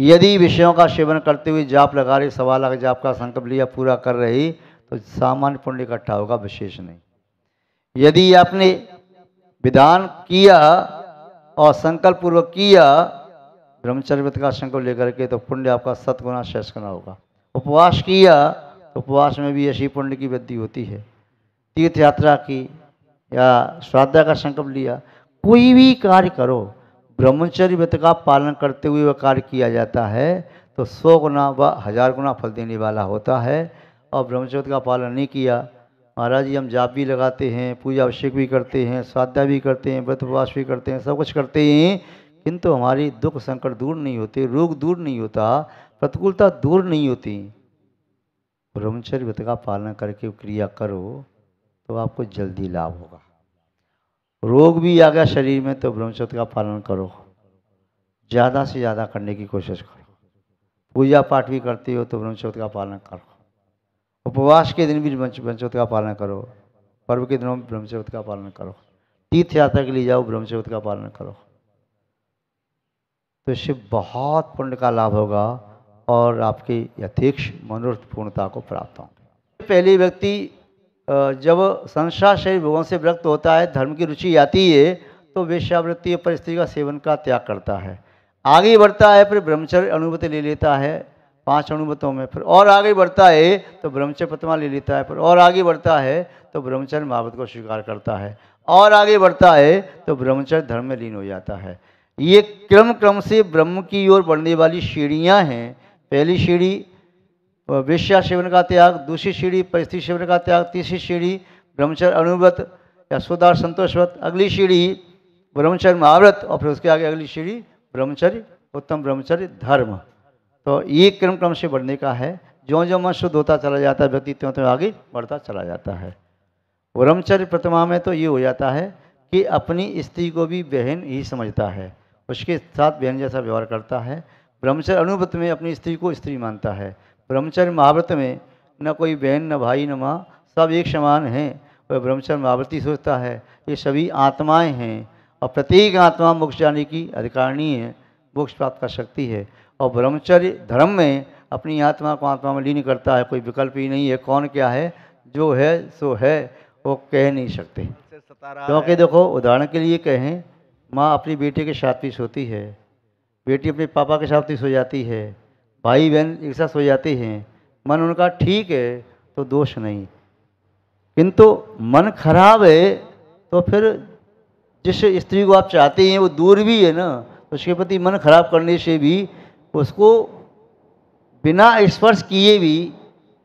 यदि विषयों का सेवन करते हुए जाप लगा रही, 1.25 लाख जाप का संकल्प लिया, पूरा कर रही, तो सामान्य पुण्य इकट्ठा होगा, विशेष नहीं। यदि आपने विधान किया और संकल्प पूर्वक किया ब्रह्मचर्य व्रत का संकल्प लेकर के, तो पुण्य आपका 7 गुना 6 गुना होगा। उपवास किया तो उपवास में भी ऐसी पुण्य की वृद्धि होती है। तीर्थ यात्रा की या श्राद्ध का संकल्प लिया, कोई भी कार्य करो ब्रह्मचर्य व्रत का पालन करते हुए वह कार्य किया जाता है तो 100 गुना व 1000 गुना फल देने वाला होता है। और ब्रह्मचर्य व्रत का पालन नहीं किया, महाराज जी हम जाप भी लगाते हैं, पूजा अभिषेक भी करते हैं, श्राद्ध भी करते हैं, व्रत उपवास भी करते हैं, सब कुछ करते हैं, किंतु हमारी दुख संकट दूर नहीं होते, रोग दूर नहीं होता, प्रतिकूलता दूर नहीं होती। ब्रह्मचर्य व्रत का पालन करके क्रिया करो तो आपको जल्दी लाभ होगा। रोग भी आ गया शरीर में तो ब्रह्मचर्य का पालन करो, ज़्यादा से ज़्यादा करने की कोशिश करो। पूजा पाठ भी करते हो तो ब्रह्मचर्य का पालन करो, उपवास के दिन भी ब्रह्मचर्य का पालन करो, पर्व के दिनों में ब्रह्मचर्य का पालन करो, तीर्थ यात्रा के लिए जाओ ब्रह्मचर्य का पालन करो, तो इससे बहुत पुण्य का लाभ होगा और आपके यथेक्ष मनोरथ पूर्णता को प्राप्त होंगे। पहले व्यक्ति जब संसार शरीर भोगों से विरक्त होता है, धर्म की रुचि आती है, तो वेश्यावृत्ति पर स्त्री का सेवन का त्याग करता है, आगे बढ़ता है, फिर ब्रह्मचर्य अनुभूति ले लेता है 5 अनुभूतों में, फिर और आगे बढ़ता है तो ब्रह्मचर्य प्रतिमा ले लेता है, फिर और आगे बढ़ता है तो ब्रह्मचर्य महाव्रत को स्वीकार करता है, और आगे बढ़ता है तो ब्रह्मचर्य धर्म में लीन हो जाता है। ये क्रम से ब्रह्म की ओर बढ़ने वाली सीढ़ियाँ हैं। पहली सीढ़ी वेश्या सेवन का त्याग, दूसरी सीढ़ी परिस्थिति सेवन का त्याग, तीसरी सीढ़ी ब्रह्मचर्य अनुभूत या सुधार संतोषव्रत, अगली सीढ़ी ब्रह्मचर्य महाव्रत, और फिर उसके आगे अगली सीढ़ी ब्रह्मचर्य उत्तम ब्रह्मचर्य धर्म। तो ये क्रम से बढ़ने का है। ज्यों ज्यों मन शुद्ध होता चला जाता है व्यक्ति, त्यों त्यों आगे बढ़ता चला जाता है। ब्रह्मचर्य प्रतिमा में तो ये हो जाता है कि अपनी स्त्री को भी बहन ही समझता है, उसके साथ बहन जैसा व्यवहार करता है। ब्रह्मचर्य अनुभूत में अपनी स्त्री को स्त्री मानता है। ब्रह्मचर्य महाव्रत में न कोई बहन न भाई न माँ, सब एक समान हैं। वह ब्रह्मचर्य महाव्रती सोचता है ये सभी आत्माएं हैं और प्रत्येक आत्मा मोक्ष जाने की अधिकारिणी है, मोक्ष प्राप्त कर सकती है। और ब्रह्मचर्य धर्म में अपनी आत्मा को आत्मा में लीन करता है, कोई विकल्प ही नहीं है। कौन क्या है, जो है सो है, वो कह नहीं सकते। क्योंकि देखो उदाहरण के लिए कहें, माँ अपनी बेटे के साथ भी सोती है, बेटी अपने पापा के साथ भी सो जाती है, भाई बहन एक साथ सो जाते हैं, मन उनका ठीक है तो दोष नहीं, किंतु मन खराब है तो फिर जिस स्त्री को आप चाहते हैं वो दूर भी है ना, तो उसके प्रति मन खराब करने से भी उसको बिना स्पर्श किए भी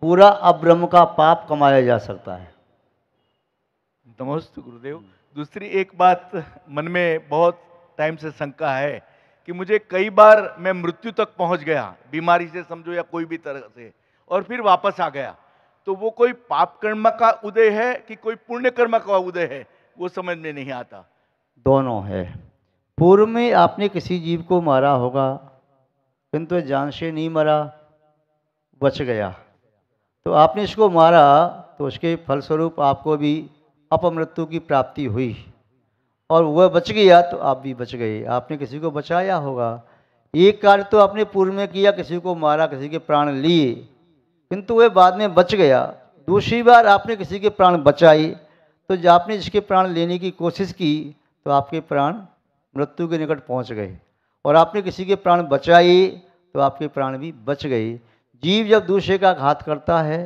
पूरा अब्रह्म का पाप कमाया जा सकता है। नमस्ते गुरुदेव। दूसरी एक बात मन में बहुत टाइम से शंका है कि मुझे कई बार मैं मृत्यु तक पहुंच गया, बीमारी से समझो या कोई भी तरह से, और फिर वापस आ गया, तो वो कोई पाप कर्म का उदय है कि कोई पुण्य कर्म का उदय है, वो समझ में नहीं आता। दोनों है। पूर्व में आपने किसी जीव को मारा होगा किंतु जान से नहीं मरा, बच गया, तो आपने इसको मारा तो उसके फलस्वरूप आपको भी अपमृत्यु की प्राप्ति हुई, और वह बच गया तो आप भी बच गए। आपने किसी को बचाया होगा, एक कार्य तो आपने पूर्व में किया, किसी को मारा, किसी के प्राण लिए, किंतु वह बाद में बच गया। दूसरी बार आपने किसी के प्राण बचाए, तो जब आपने जिसके प्राण लेने की कोशिश की तो आपके प्राण मृत्यु के निकट पहुंच गए, और आपने किसी के प्राण बचाए तो आपके प्राण भी बच गए। जीव जब दूसरे का घात करता है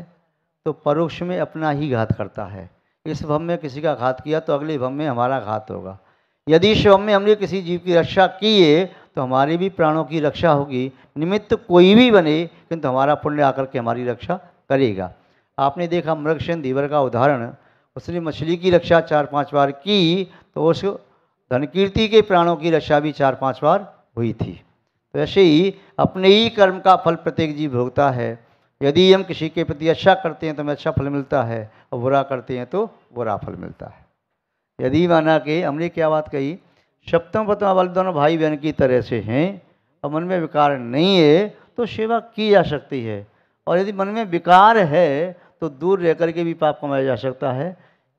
तो परोक्ष में अपना ही घात करता है। इस भव में किसी का घात किया तो अगले भव में हमारा घात होगा। यदि इस भव में हमने किसी जीव की रक्षा की है तो हमारे भी प्राणों की रक्षा होगी। निमित्त कोई भी बने किंतु हमारा पुण्य आकर के हमारी रक्षा करेगा। आपने देखा मृगसेन धीवर का उदाहरण, उसने मछली की रक्षा 4-5 बार की तो उस धनकीर्ति के प्राणों की रक्षा भी 4-5 बार हुई थी। तो ऐसे ही अपने ही कर्म का फल प्रत्येक जीव भोगता है। यदि हम किसी के प्रति अच्छा करते हैं तो हमें अच्छा फल मिलता है, और बुरा करते हैं तो बुरा फल मिलता है। यदि माना कि हमने क्या बात कही, सप्तम पतमा बल दोनों भाई बहन की तरह से हैं और मन में विकार नहीं है तो सेवा की जा सकती है, और यदि मन में विकार है तो दूर रह करके भी पाप कमाया जा सकता है।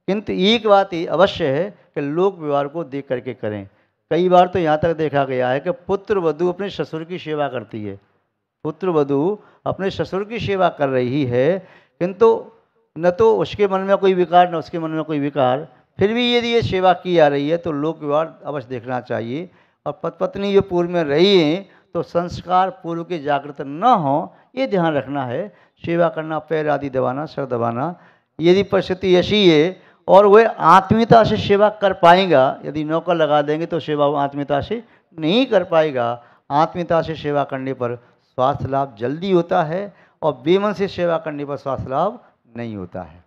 किंतु एक बात ही अवश्य है कि लोक व्यवहार को देख करके करें। कई बार तो यहाँ तक देखा गया है कि पुत्र वधू अपने ससुर की सेवा करती है, पुत्र वधू अपने ससुर की सेवा कर रही है, किंतु न तो उसके मन में कोई विकार न उसके मन में कोई विकार, फिर भी यदि ये सेवा की जा रही है तो लोक व्यवहार अवश्य देखना चाहिए। और पत्नी जो पूर्व में रही हैं तो संस्कार पूर्व के जागृत न हो, ये ध्यान रखना है। सेवा करना, पैर आदि दबाना, सर दबाना, यदि परिस्थिति ऐसी है और वह आत्मीयता से सेवा कर पाएगा, यदि नौकर लगा देंगे तो सेवा वो आत्मीयता से नहीं कर पाएगा। आत्मीयता से सेवा करने पर स्वास्थ्य लाभ जल्दी होता है और बेमन से सेवा करने पर स्वास्थ्य लाभ नहीं होता है।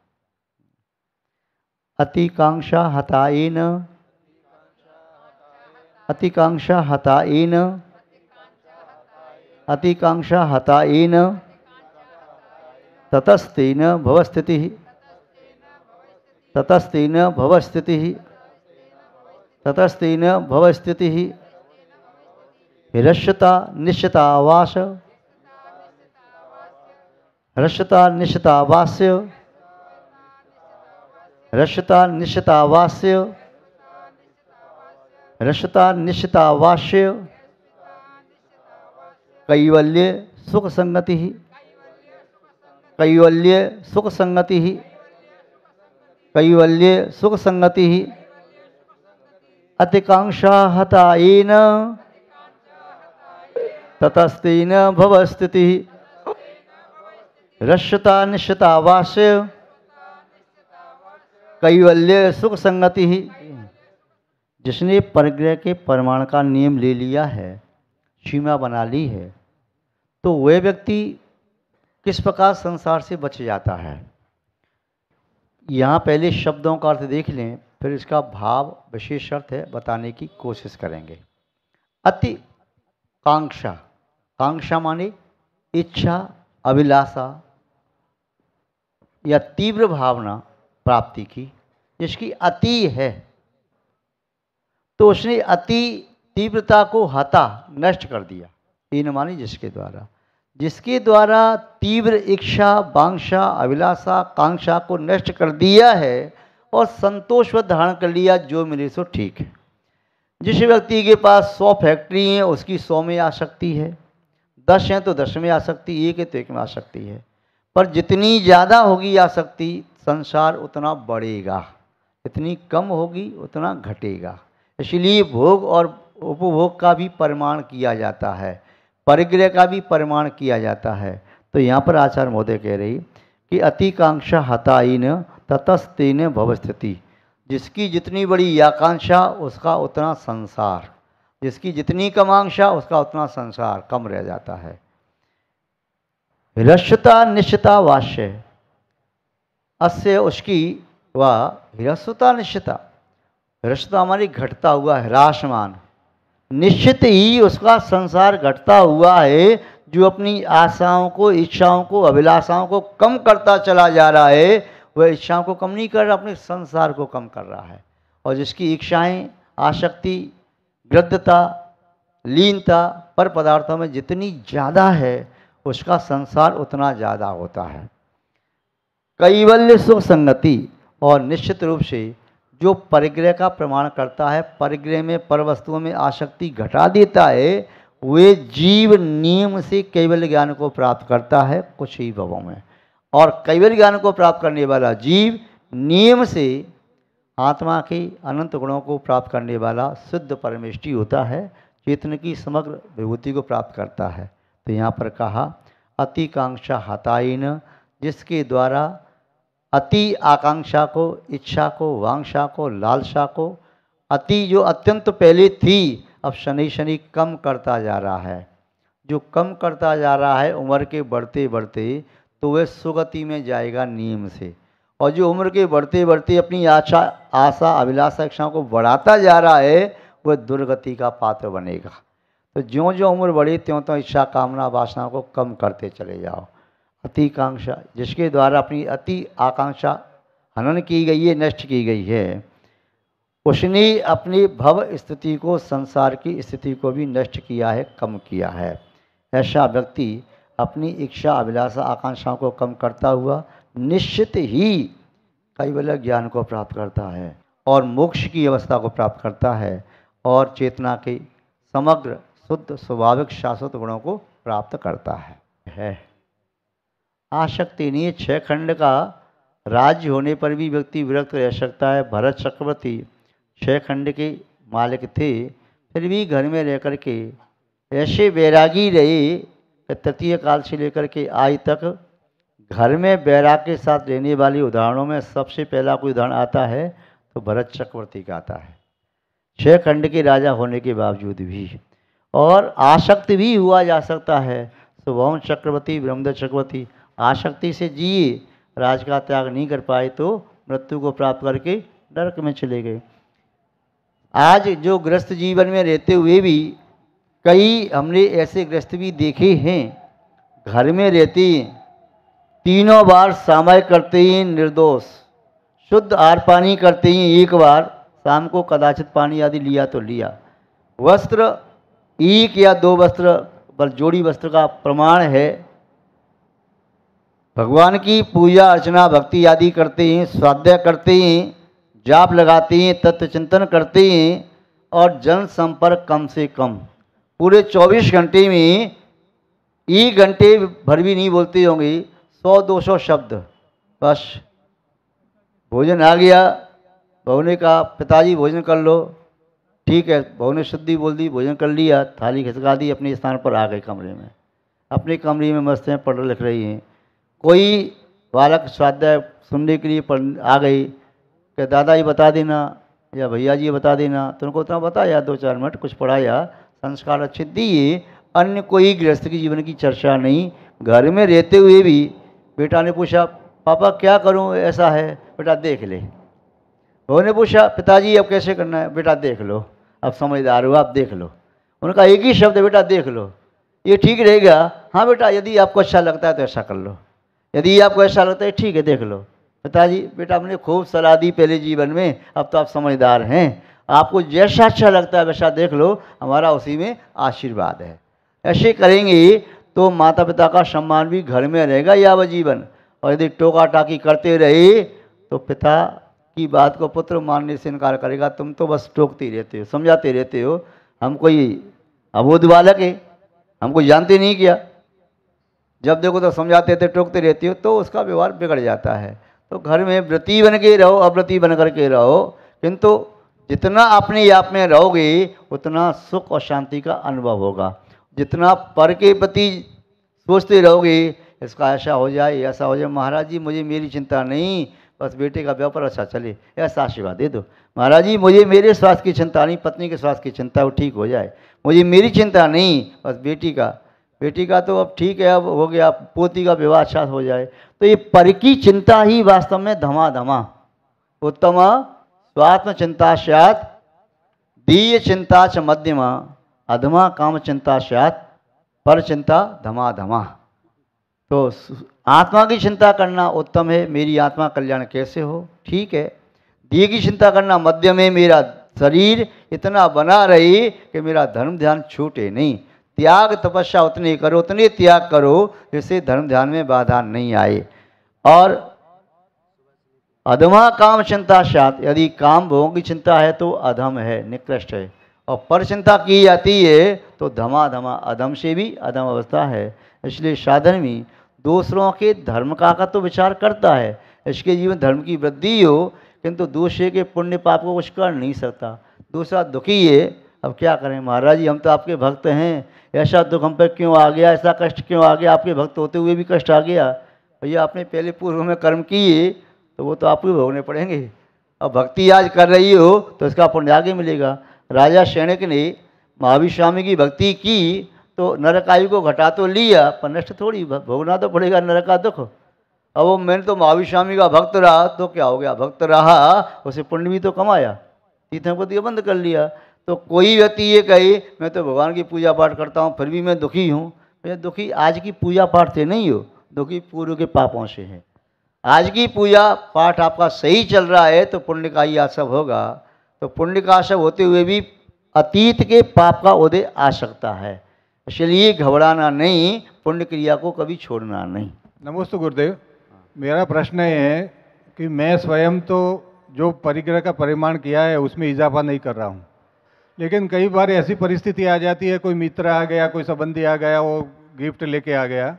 अतिकांक्षा हताएन, अतिकांक्षा हताएन, अतिकांक्षा हताएन ततस्तेन भवस्थितिः, ततस्तेन भवस्थितिः, ततस्तेन भवस्थितिः। ह्रस्यता निश्चितावास, ह्रस्यता निश्चितावास्य, ह्रस्यता निश्चितावास्य, ह्रस्यता निश्चितावास्य। कैवल्य सुख संगति, कैवल्य सुख संगति, कैवल्य सुख संगति। अतिकांक्षा हताएन ततस्तेन भवस्थितिः। ह्रस्यता निश्चितावास्य, कैवल्य सुख संगति। जिसने परिग्रह के प्रमाण का नियम ले लिया है, सीमा बना ली है, तो वह व्यक्ति किस प्रकार संसार से बच जाता है। यहाँ पहले शब्दों का अर्थ देख लें, फिर इसका भाव विशेष अर्थ है बताने की कोशिश करेंगे। अति कांक्षा, कांक्षा माने इच्छा, अभिलाषा या तीव्र भावना प्राप्ति की, जिसकी अति है, तो उसने अति तीव्रता को हता, नष्ट कर दिया। इन मानी जिसके द्वारा, जिसके द्वारा तीव्र इच्छा, वांछा, अभिलाषा, कांक्षा को नष्ट कर दिया है और संतोषवत धारण कर लिया, जो मिले सो ठीक है। जिस व्यक्ति के पास 100 फैक्ट्री हैं, उसकी 100 में आसक्ति है, 10 हैं तो 10 में आसक्ति, 1 है तो 1 में आसक्ति है। पर जितनी ज़्यादा होगी आसक्ति, संसार उतना बढ़ेगा, जितनी कम होगी उतना घटेगा। इसलिए भोग और उपभोग का भी परिमाण किया जाता है, परिग्रह का भी परिमाण किया जाता है। तो यहाँ पर आचार्य महोदय कह रही कि अतिकांक्षा हताईन ततस्तेन भवस्थिति। जिसकी जितनी बड़ी आकांक्षा उसका उतना संसार, जिसकी जितनी कम आकांक्षा उसका उतना संसार कम रह जाता है। ह्रस्यता निश्चिता वाश्य, अस्य उसकी व ह्रस्वता निश्चिता, ह्रस्वता हमारी घटता हुआ, ह्रासमान, निश्चित ही उसका संसार घटता हुआ है। जो अपनी आशाओं को, इच्छाओं को, अभिलाषाओं को कम करता चला जा रहा है, वह इच्छाओं को कम नहीं कर रहा, अपने संसार को कम कर रहा है। और जिसकी इच्छाएं, आसक्ति, गृद्धता, लीनता पर पदार्थों में जितनी ज़्यादा है, उसका संसार उतना ज़्यादा होता है। कैवल्य सुख संगति, और निश्चित रूप से जो परिग्रह का प्रमाण करता है, परिग्रह में, पर वस्तुओं में आसक्ति घटा देता है, वे जीव नियम से कैवल्य ज्ञान को प्राप्त करता है कुछ ही भवों में। और कैवल्य ज्ञान को प्राप्त करने वाला जीव नियम से आत्मा के अनंत गुणों को प्राप्त करने वाला शुद्ध परमेष्टि होता है, चेतन की समग्र विभूति को प्राप्त करता है। तो यहाँ पर कहा अतिकांक्षा हताईन, जिसके द्वारा अति आकांक्षा को, इच्छा को, वांछा को, लालसा को, अति जो अत्यंत पहले थी, अब शनि शनि कम करता जा रहा है। जो कम करता जा रहा है उम्र के बढ़ते बढ़ते, तो वह सुगति में जाएगा नियम से। और जो उम्र के बढ़ते बढ़ते अपनी आशा, अभिलाषा, इच्छाओं को बढ़ाता जा रहा है, वह दुर्गति का पात्र बनेगा। तो ज्यों ज्यों उम्र बढ़े त्यों त्यों इच्छा, कामना, वासना को कम करते चले जाओ। अतिकांक्षा, जिसके द्वारा अपनी अति आकांक्षा हनन की गई है, नष्ट की गई है, उसने अपनी भव स्थिति को, संसार की स्थिति को भी नष्ट किया है, कम किया है। ऐसा व्यक्ति अपनी इच्छा, अभिलाषा, आकांक्षाओं को कम करता हुआ निश्चित ही कैवल्य ज्ञान को प्राप्त करता है और मोक्ष की अवस्था को प्राप्त करता है। और चेतना के समग्र शुद्ध स्वाभाविक शाश्वत गुणों को प्राप्त करता है। आसक्ति नहीं, 6 खंड का राज्य होने पर भी व्यक्ति विरक्त रह सकता है। भरत चक्रवर्ती 6 खंड के मालिक थे, फिर भी घर में रह कर के ऐसे वैरागी रहे कि तृतीय काल से लेकर के आज तक घर में वैराग के साथ रहने वाले उदाहरणों में सबसे पहला कोई उदाहरण आता है तो भरत चक्रवर्ती का आता है, 6 खंड के राजा होने के बावजूद भी। और आसक्त भी हुआ जा सकता है। सुभौम चक्रवर्ती, ब्रह्मदत्त चक्रवर्ती आसक्ति से जिए, राज का त्याग नहीं कर पाए तो मृत्यु को प्राप्त करके नरक में चले गए। आज जो गृहस्थ जीवन में रहते हुए भी कई हमने ऐसे गृहस्थ भी देखे हैं, घर में रहते ही 3 बार सामायिक करते ही निर्दोष, शुद्ध आहार पानी करते ही 1 बार, शाम को कदाचित पानी आदि लिया तो लिया। वस्त्र 1 या 2 वस्त्र, बल जोड़ी वस्त्र का प्रमाण है। भगवान की पूजा अर्चना भक्ति आदि करते हैं, स्वाध्याय करते हैं, जाप लगाते हैं, तत्व चिंतन करते हैं और जन संपर्क कम से कम पूरे 24 घंटे में 1 घंटे भर भी नहीं बोलते होंगे, 100-200 शब्द बस। भोजन आ गया, बहू ने कहा पिताजी भोजन कर लो, ठीक है, बहू ने शुद्धि बोल दी, भोजन कर लिया, थाली खिसका दी, अपने स्थान पर आ गए कमरे में, अपने कमरे में मस्त हैं, पढ़ लिख रही हैं। कोई बालक स्वाध्याय सुनने के लिए आ गई कि दादा ये बता देना या भैया जी ये बता देना, तो उनको उतना बताया, 2-4 मिनट कुछ पढ़ाया, संस्कार अच्छे दिए। अन्य कोई गृहस्थ की जीवन की चर्चा नहीं। घर में रहते हुए भी बेटा ने पूछा पापा क्या करूं, ऐसा है, बेटा देख ले। बहू ने पूछा पिताजी अब कैसे करना है, बेटा देख लो, अब समझदार हो आप देख लो। उनका एक ही शब्द है, बेटा देख लो, ये ठीक रहेगा। हाँ बेटा यदि आपको अच्छा लगता है तो ऐसा कर लो, यदि आपको ऐसा लगता है ठीक है देख लो। पिताजी बेटा हमने खूब सलाह दी पहले जीवन में, अब तो आप समझदार हैं, आपको जैसा अच्छा लगता है वैसा देख लो, हमारा उसी में आशीर्वाद है। ऐसे करेंगे तो माता पिता का सम्मान भी घर में रहेगा यावजीवन। और यदि टोका टाकी करते रहे तो पिता की बात को पुत्र मानने से इनकार करेगा, तुम तो बस टोकते रहते हो, समझाते रहते हो, हम कोई अबोध बालक है, हमको जानते नहीं क्या, जब देखो तो समझाते थे, टोकते रहते हो, तो उसका व्यवहार बिगड़ जाता है। तो घर में व्रती बन के रहो, अव्रती बन करके रहो, किंतु जितना अपने आप में रहोगे उतना सुख और शांति का अनुभव होगा। जितना पर के प्रति सोचते रहोगे, इसका ऐसा हो जाए ऐसा हो जाए, महाराज जी मुझे मेरी चिंता नहीं, बस बेटे का व्यापार अच्छा चले, ऐसा आशीर्वाद दे दो। महाराज जी मुझे मेरे स्वास्थ्य की चिंता नहीं, पत्नी के स्वास्थ्य की चिंता, वो ठीक हो जाए, मुझे मेरी चिंता नहीं, बस बेटी का तो अब ठीक है, अब हो गया, पोती का विवाह अच्छा हो जाए। तो ये पर की चिंता ही वास्तव में धमा उत्तम स्वात्म चिंता स्यात् दीय चिंता च मध्यमा अधमा काम चिंता स्यात् पर चिंता धमा। तो आत्मा की चिंता करना उत्तम है, मेरी आत्मा कल्याण कैसे हो, ठीक है। दीय की चिंता करना मध्यम है, मेरा शरीर इतना बना रहे कि मेरा धर्म ध्यान छूटे नहीं। त्याग तपस्या उतनी करो, उतने त्याग करो जिससे धर्म ध्यान में बाधा नहीं आए। और अधमा काम चिंता स्यात्, यदि काम भोगों की चिंता है तो अधम है, निकृष्ट है, और पर चिंता की जाती है तो धमा अधम से भी अधम अवस्था है। इसलिए साधन में दूसरों के धर्म का तो विचार करता है, इसके जीवन धर्म की वृद्धि हो, किंतु दूसरे के पुण्य पाप को कुछ कर नहीं सकता। दूसरा दुखी है, अब क्या करें महाराज जी, हम तो आपके भक्त हैं, ऐसा दुख हम पर क्यों आ गया, ऐसा कष्ट क्यों आ गया, आपके भक्त होते हुए भी कष्ट आ गया। भैया आपने पहले पूर्व में कर्म किए तो वो तो आपको भोगने पड़ेंगे। अब भक्ति आज कर रही हो तो इसका पुण्य आगे मिलेगा। राजा सैनिक ने महावीर स्वामी की भक्ति की तो नरक आयु को घटा तो लिया, पर नष्ट थोड़ी, भोगना तो पड़ेगा नरक का दुख। अब वो मैंने तो महावीर स्वामी का भक्त रहा तो क्या हो गया, भक्त रहा उसे पुण्य भी तो कमाया, तीर्थों को दिया बंद कर लिया। तो कोई व्यक्ति ये कहे मैं तो भगवान की पूजा पाठ करता हूँ फिर भी मैं दुखी हूँ, मैं दुखी आज की पूजा पाठ से नहीं हो, दुखी पूर्व के पापों से है। आज की पूजा पाठ आपका सही चल रहा है तो पुण्य का ही आशव होगा, तो पुण्य का आशव होते हुए भी अतीत के पाप का उदय आ सकता है। इसलिए घबराना नहीं, पुण्य क्रिया को कभी छोड़ना नहीं। नमस्ते गुरुदेव, मेरा प्रश्न है कि मैं स्वयं तो जो परिग्रह का परिमाण किया है उसमें इजाफा नहीं कर रहा हूँ, लेकिन कई बार ऐसी परिस्थिति आ जाती है, कोई मित्र आ गया, कोई संबंधी आ गया, वो गिफ्ट लेके आ गया,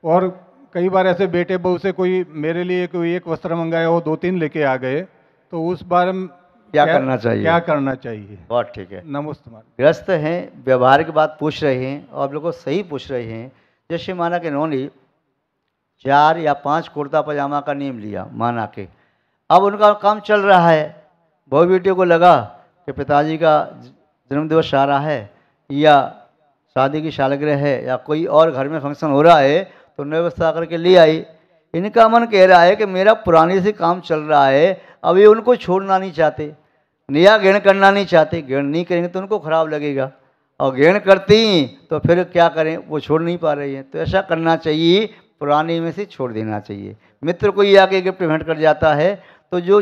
और कई बार ऐसे बेटे बहू से कोई मेरे लिए कोई एक वस्त्र मंगाया, वो 2-3 लेके आ गए, तो उस बार हम क्या करना चाहिए? क्या करना चाहिए? बहुत ठीक है। नमस्ते। ग्रस्त हैं, व्यवहार की बात पूछ रहे हैं और आप लोग को सही पूछ रहे हैं। जैसे माना कि इन्होंने 4 या 5 कुर्ता पजामा का नियम लिया, माना के अब उनका काम चल रहा है, बहू बेटियों को लगा कि पिताजी का जन्मदिवस आ रहा है या शादी की सालगिरह है या कोई और घर में फंक्शन हो रहा है, तो नई व्यवस्था करके ले आई। इनका मन कह रहा है कि मेरा पुराने से काम चल रहा है, अब ये उनको छोड़ना नहीं चाहते, नया ग्रहण करना नहीं चाहते। ग्रहण नहीं करेंगे तो उनको खराब लगेगा, और ग्रहण करती तो फिर क्या करें, वो छोड़ नहीं पा रही हैं। तो ऐसा करना चाहिए, पुराने में से छोड़ देना चाहिए। मित्र कोई आके गिफ्ट भेंट कर जाता है तो जो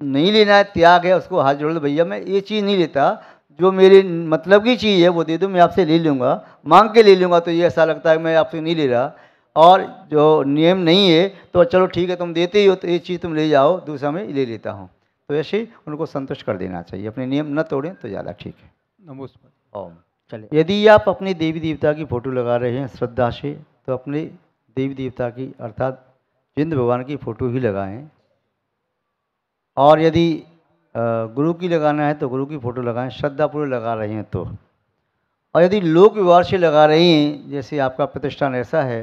नहीं लेना है, त्याग है, उसको हाथ जोड़ दो, भैया मैं ये चीज़ नहीं लेता, जो मेरे मतलब की चीज़ है वो दे दो, मैं आपसे ले लूँगा, मांग के ले लूँगा, तो ये ऐसा लगता है मैं आपसे नहीं ले रहा। और जो नियम नहीं है तो चलो ठीक है तुम देते ही हो तो ये चीज़ तुम ले जाओ, दूसरा मैं ले लेता हूँ। तो ऐसे ही उनको संतुष्ट कर देना चाहिए, अपने नियम न तोड़ें तो ज़्यादा ठीक है। नमस्ते। ओम। चलिए, यदि आप अपने देवी देवता की फ़ोटो लगा रहे हैं श्रद्धा से, तो अपने देवी देवता की अर्थात जिंद भगवान की फ़ोटो ही लगाएं। और यदि गुरु की लगाना है तो गुरु की फ़ोटो लगाएं, श्रद्धापूर्वक लगा रहे हैं तो। और यदि लोक व्यवहार से लगा रही हैं, जैसे आपका प्रतिष्ठान ऐसा है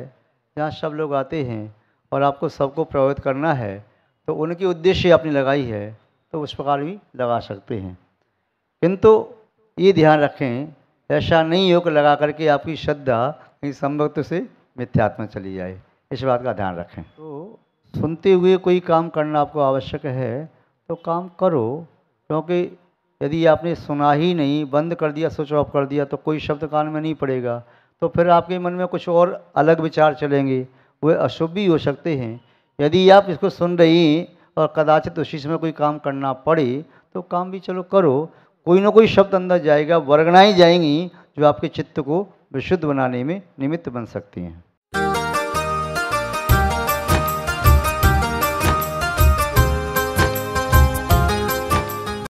जहाँ सब लोग आते हैं और आपको सबको प्रभावित करना है, तो उनके उद्देश्य आपने लगाई है, तो उस प्रकार भी लगा सकते हैं। किंतु ये ध्यान रखें, ऐसा नहीं हो कि लगा करके आपकी श्रद्धा कहीं संभक्त से मिथ्यात्व में चली जाए, इस बात का ध्यान रखें। तो सुनते हुए कोई काम करना आपको आवश्यक है तो काम करो, क्योंकि यदि आपने सुना ही नहीं, बंद कर दिया, स्विच ऑफ कर दिया, तो कोई शब्द कान में नहीं पड़ेगा, तो फिर आपके मन में कुछ और अलग विचार चलेंगे, वे अशुभ भी हो सकते हैं। यदि आप इसको सुन रही हैं और कदाचित उसी समय कोई काम करना पड़े तो काम भी चलो करो, कोई ना कोई शब्द अंदर जाएगा, वर्गणाएँ जाएंगी जो आपके चित्त को विशुद्ध बनाने में निमित्त बन सकती हैं।